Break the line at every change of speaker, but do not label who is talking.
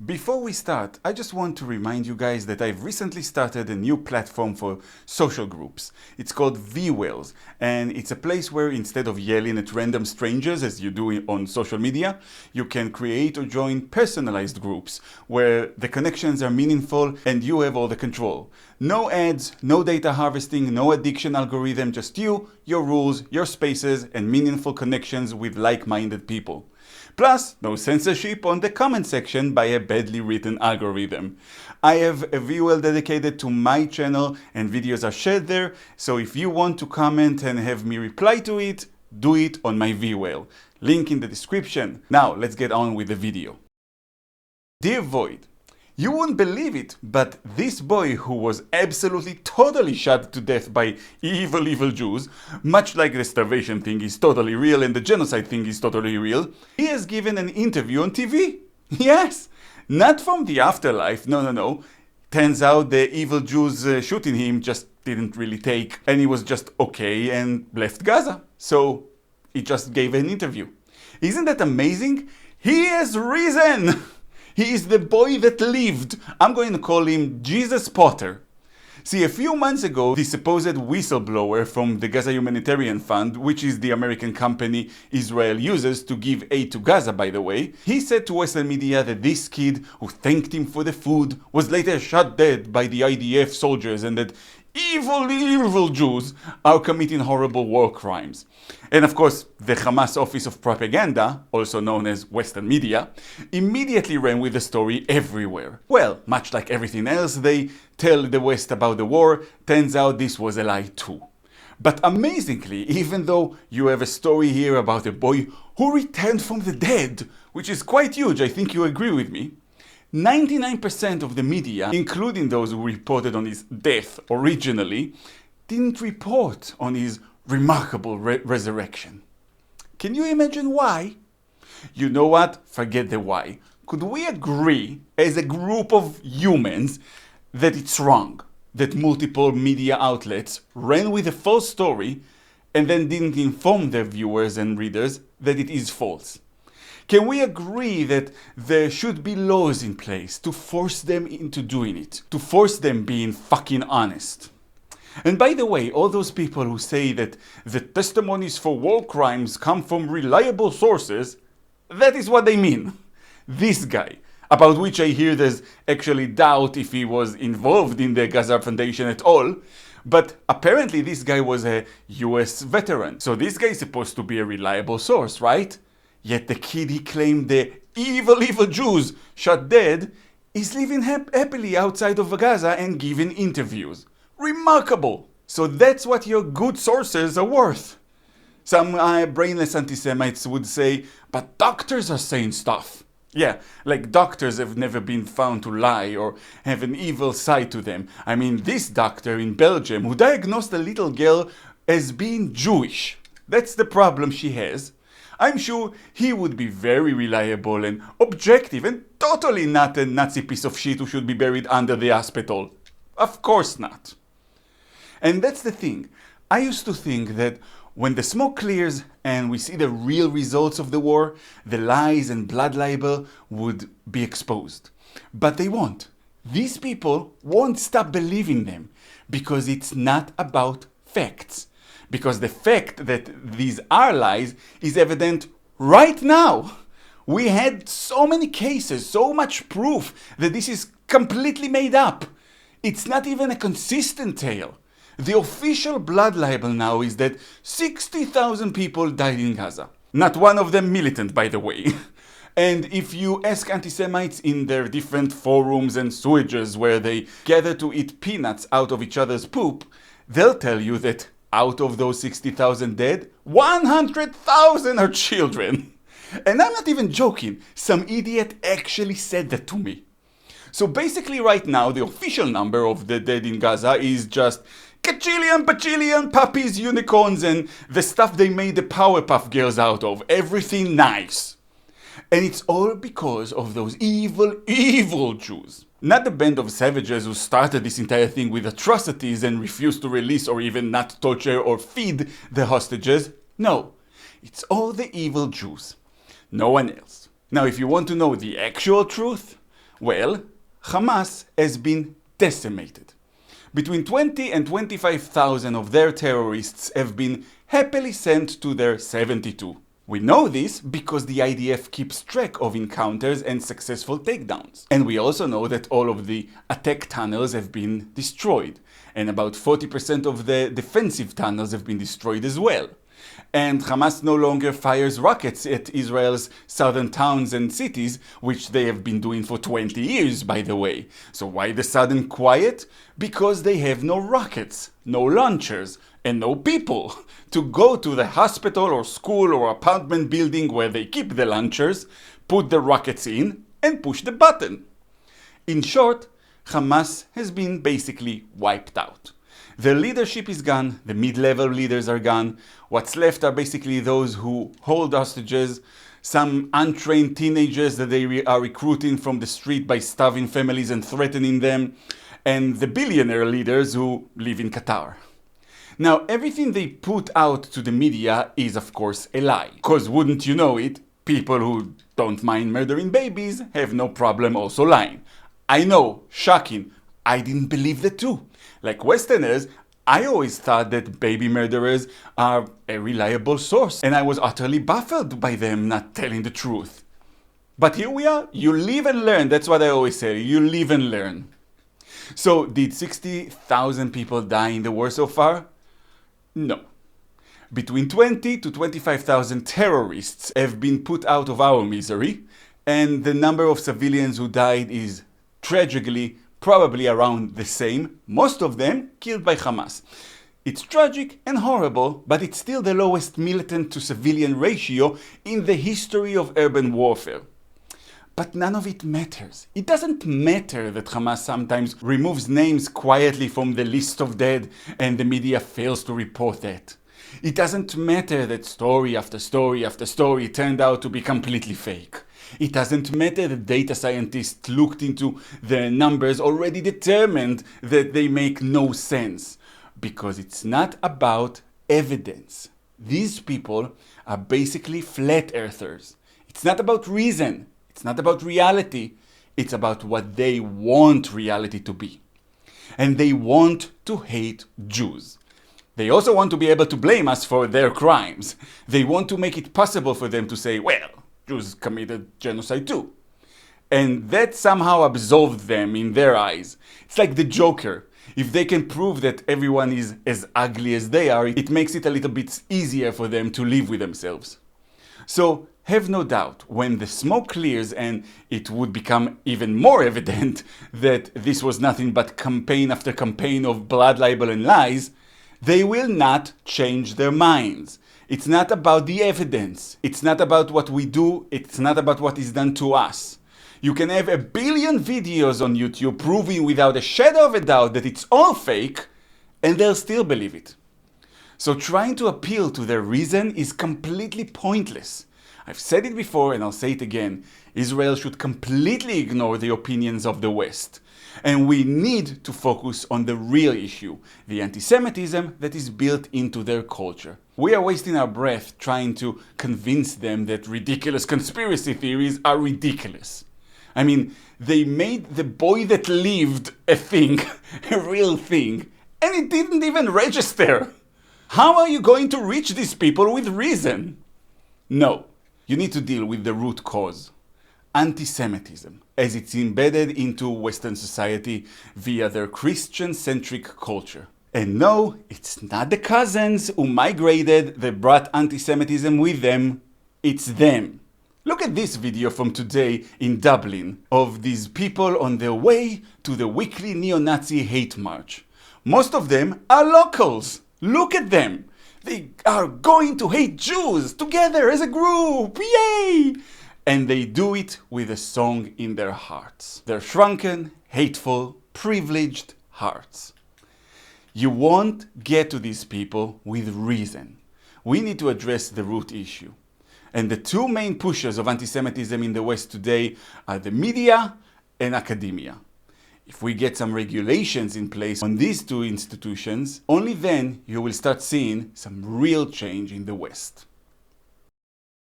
Before we start, I just want to remind you guys that I've recently started a new platform for social groups. It's called VWills, and it's a place where instead of yelling at random strangers as you do on social media, you can create or join personalized groups where the connections are meaningful and you have all the control. No ads, no data harvesting, no addiction algorithm, just you, your rules, your spaces, and meaningful connections with like-minded people. Plus, no censorship on the comment section by a badly written algorithm. I have a VWill dedicated to my channel and videos are shared there, so if you want to comment and have me reply to it, do it on my VWill. Link in the description. Now, let's get on with the video. Dear Void, you wouldn't believe it, but this boy who was absolutely totally shot to death by evil Jews, much like the starvation thing is totally real and the genocide thing is totally real, he has given an interview on TV. Yes, not from the afterlife, no. Turns out the evil Jews shooting him just didn't really take, and he was just okay and left Gaza. So he just gave an interview. Isn't that amazing? He has risen! He is the boy that lived. I'm going to call him Jesus Potter. See, a few months ago, the supposed whistleblower from the Gaza Humanitarian Fund, which is the American company Israel uses to give aid to Gaza, by the way, he said to Western media that this kid who thanked him for the food was later shot dead by the IDF soldiers and that evil Jews are committing horrible war crimes. And of course, the Hamas Office of Propaganda, also known as Western media, immediately ran with the story everywhere. Well, much like everything else they tell the West about the war, turns out this was a lie too. But amazingly, even though you have a story here about a boy who returned from the dead, which is quite huge, I think you agree with me, 99% of the media, including those who reported on his death originally, didn't report on his remarkable resurrection. Can you imagine why? You know what? Forget the why. Could we agree as a group of humans that it's wrong that multiple media outlets ran with a false story and then didn't inform their viewers and readers that it is false? Can we agree that there should be laws in place to force them into doing it? To force them being fucking honest? And by the way, all those people who say that the testimonies for war crimes come from reliable sources, that is what they mean. This guy, about which I hear there's actually doubt if he was involved in the Gaza Foundation at all, but apparently this guy was a US veteran. So this guy is supposed to be a reliable source, right? Yet the kid he claimed the evil Jews shot dead is living happily outside of Gaza and giving interviews. Remarkable! So that's what your good sources are worth. Some brainless anti-Semites would say, but doctors are saying stuff. Yeah, like doctors have never been found to lie or have an evil side to them. I mean, this doctor in Belgium who diagnosed a little girl as being Jewish. That's the problem she has. I'm sure he would be very reliable and objective and totally not a Nazi piece of shit who should be buried under the hospital. Of course not. And that's the thing. I used to think that when the smoke clears and we see the real results of the war, the lies and blood libel would be exposed. But they won't. These people won't stop believing them because it's not about facts. Because the fact that these are lies is evident right now. We had so many cases, so much proof that this is completely made up. It's not even a consistent tale. The official blood libel now is that 60,000 people died in Gaza. Not one of them militant, by the way. And if you ask anti-Semites in their different forums and sewages where they gather to eat peanuts out of each other's poop, they'll tell you that out of those 60,000 dead, 100,000 are children. And I'm not even joking. Some idiot actually said that to me. So basically right now, the official number of the dead in Gaza is just bajillion, puppies, unicorns, and the stuff they made the Powerpuff Girls out of. Everything nice. And it's all because of those evil Jews. Not the band of savages who started this entire thing with atrocities and refused to release or even not torture or feed the hostages. No, it's all the evil Jews. No one else. Now, if you want to know the actual truth, Well, Hamas has been decimated. Between 20 and 25,000 of their terrorists have been happily sent to their 72. We know this because the IDF keeps track of encounters and successful takedowns. And we also know that all of the attack tunnels have been destroyed, and about 40% of the defensive tunnels have been destroyed as well. And Hamas no longer fires rockets at Israel's southern towns and cities, which they have been doing for 20 years, by the way. So why the sudden quiet? Because they have no rockets, no launchers, and no people to go to the hospital or school or apartment building where they keep the launchers, put the rockets in, and push the button. In short, Hamas has been basically wiped out. Their leadership is gone, the mid-level leaders are gone. What's left are basically those who hold hostages, some untrained teenagers that they are recruiting from the street by starving families and threatening them, and the billionaire leaders who live in Qatar. Now, everything they put out to the media is of course a lie. Because wouldn't you know it, people who don't mind murdering babies have no problem also lying. I know, shocking, I didn't believe that too. Like Westerners, I always thought that baby murderers are a reliable source, and I was utterly baffled by them not telling the truth. But here we are, you live and learn, that's what I always say, you live and learn. So, did 60,000 people die in the war so far? No. Between 20 to 25,000 terrorists have been put out of our misery, and the number of civilians who died is tragically probably around the same, most of them killed by Hamas. It's tragic and horrible, but it's still the lowest militant to civilian ratio in the history of urban warfare. But none of it matters. It doesn't matter that Hamas sometimes removes names quietly from the list of dead and the media fails to report that. It doesn't matter that story after story after story turned out to be completely fake. It doesn't matter that data scientists looked into the numbers already determined that they make no sense. Because it's not about evidence. These people are basically flat earthers. It's not about reason. It's not about reality. It's about what they want reality to be. And they want to hate Jews. They also want to be able to blame us for their crimes. They want to make it possible for them to say, well, Jews committed genocide too. And that somehow absolved them in their eyes. It's like the Joker. If they can prove that everyone is as ugly as they are, it makes it a little bit easier for them to live with themselves. So have no doubt, when the smoke clears and it would become even more evident that this was nothing but campaign after campaign of blood libel and lies, they will not change their minds. It's not about the evidence. It's not about what we do. It's not about what is done to us. You can have 1 billion videos on YouTube proving without a shadow of a doubt that it's all fake, and they'll still believe it. So trying to appeal to their reason is completely pointless. I've said it before and I'll say it again. Israel should completely ignore the opinions of the West. And we need to focus on the real issue, the anti-Semitism that is built into their culture. We are wasting our breath trying to convince them that ridiculous conspiracy theories are ridiculous. I mean, they made the boy that lived a thing, a real thing, and it didn't even register. How are you going to reach these people with reason? No, you need to deal with the root cause. Anti-Semitism, as it's embedded into Western society via their Christian-centric culture. And no, it's not the cousins who migrated that brought anti-Semitism with them, it's them. Look at this video from today in Dublin of these people on their way to the weekly neo-Nazi hate march. Most of them are locals. Look at them. They are going to hate Jews together as a group. Yay! And they do it with a song in their hearts. Their shrunken, hateful, privileged hearts. You won't get to these people with reason. We need to address the root issue. And the two main pushers of anti-Semitism in the West today are the media and academia. If we get some regulations in place on these two institutions, only then you will start seeing some real change in the West.